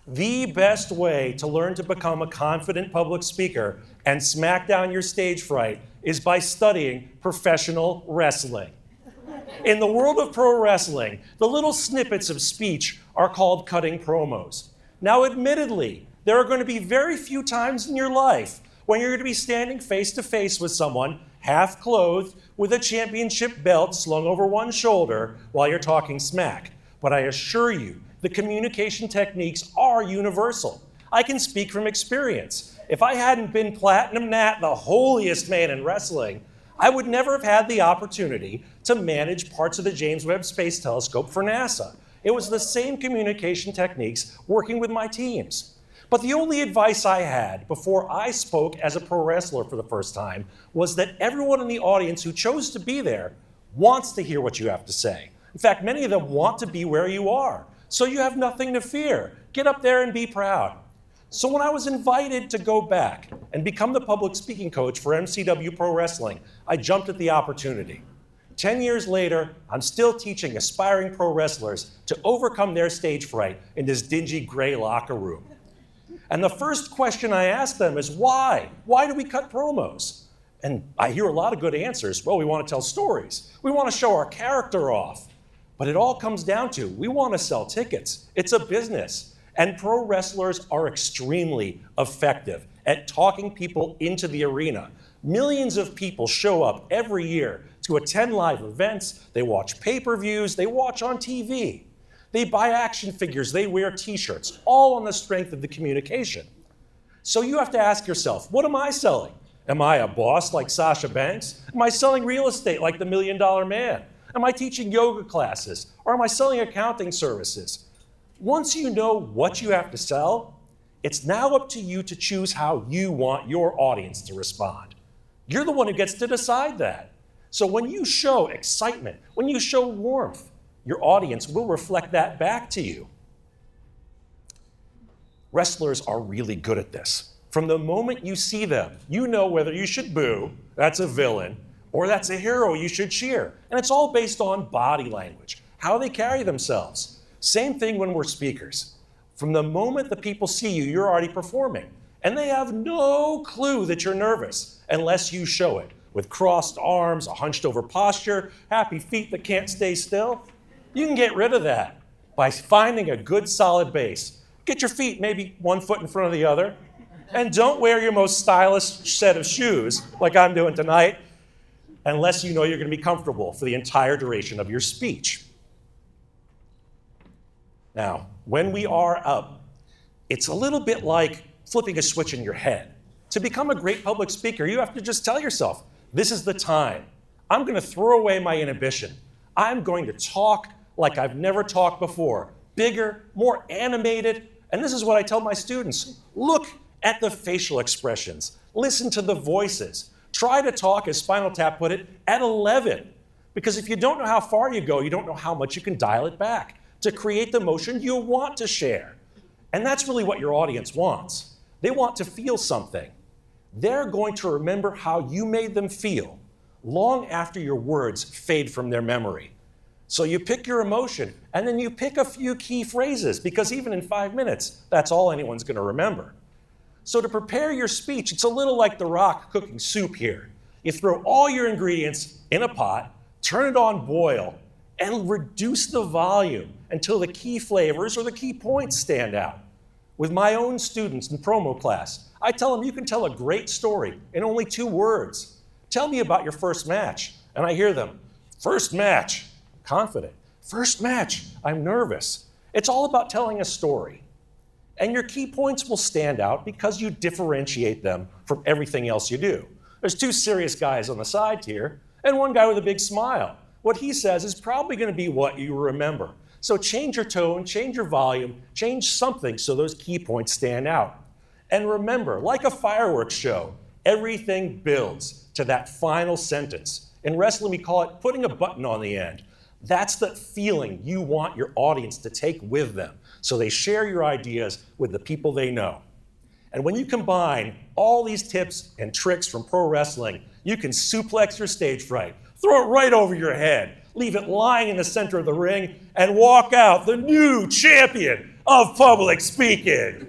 The best way to learn to become a confident public speaker and smack down your stage fright is by studying professional wrestling. In the world of pro wrestling, the little snippets of speech are called cutting promos. Now, admittedly, there are going to be very few times in your life when you're going to be standing face to face with someone half clothed with a championship belt slung over one shoulder while you're talking smack. But I assure you, the communication techniques are universal. I can speak from experience. If I hadn't been Platinum Nat, the holiest man in wrestling, I would never have had the opportunity to manage parts of the James Webb Space Telescope for NASA. It was the same communication techniques working with my teams. But the only advice I had before I spoke as a pro wrestler for the first time was that everyone in the audience who chose to be there wants to hear what you have to say. In fact, many of them want to be where you are. So you have nothing to fear. Get up there and be proud. So when I was invited to go back and become the public speaking coach for MCW Pro Wrestling, I jumped at the opportunity. 10 years later, I'm still teaching aspiring pro wrestlers to overcome their stage fright in this dingy gray locker room. And the first question I ask them is, why? Why do we cut promos? And I hear a lot of good answers. Well, we want to tell stories. We want to show our character off. But it all comes down to, we want to sell tickets. It's a business. And pro wrestlers are extremely effective at talking people into the arena. Millions of people show up every year to attend live events. They watch pay-per-views. They watch on TV. They buy action figures. They wear t-shirts, all on the strength of the communication. So you have to ask yourself, what am I selling? Am I a boss like Sasha Banks? Am I selling real estate like the $1 Million Man? Am I teaching yoga classes? Or am I selling accounting services? Once you know what you have to sell, it's now up to you to choose how you want your audience to respond. You're the one who gets to decide that. So when you show excitement, when you show warmth, your audience will reflect that back to you. Wrestlers are really good at this. From the moment you see them, you know whether you should boo, that's a villain, or that's a hero you should cheer. And it's all based on body language, how they carry themselves. Same thing when we're speakers. From the moment the people see you, you're already performing. And they have no clue that you're nervous unless you show it. With crossed arms, a hunched over posture, happy feet that can't stay still. You can get rid of that by finding a good solid base. Get your feet maybe 1 foot in front of the other. And don't wear your most stylish set of shoes like I'm doing tonight unless you know you're going to be comfortable for the entire duration of your speech. Now, when we are up, it's a little bit like flipping a switch in your head. To become a great public speaker, you have to just tell yourself, this is the time. I'm going to throw away my inhibition. I'm going to talk like I've never talked before. Bigger, more animated. And this is what I tell my students. Look at the facial expressions. Listen to the voices. Try to talk, as Spinal Tap put it, at 11. Because if you don't know how far you go, you don't know how much you can dial it back to create the emotion you want to share. And that's really what your audience wants. They want to feel something. They're going to remember how you made them feel long after your words fade from their memory. So you pick your emotion, and then you pick a few key phrases, because even in 5 minutes, that's all anyone's going to remember. So to prepare your speech, it's a little like The Rock cooking soup here. You throw all your ingredients in a pot, turn it on boil, and reduce the volume until the key flavors or the key points stand out. With my own students in promo class, I tell them you can tell a great story in only 2 words. Tell me about your first match. And I hear them, first match, confident. First match, I'm nervous. It's all about telling a story. And your key points will stand out because you differentiate them from everything else you do. There's 2 serious guys on the side here, and 1 guy with a big smile. What he says is probably going to be what you remember. So change your tone, change your volume, change something so those key points stand out. And remember, like a fireworks show, everything builds to that final sentence. In wrestling, we call it putting a button on the end. That's the feeling you want your audience to take with them, so they share your ideas with the people they know. And when you combine all these tips and tricks from pro wrestling, you can suplex your stage fright, throw it right over your head, leave it lying in the center of the ring, and walk out the new champion of public speaking.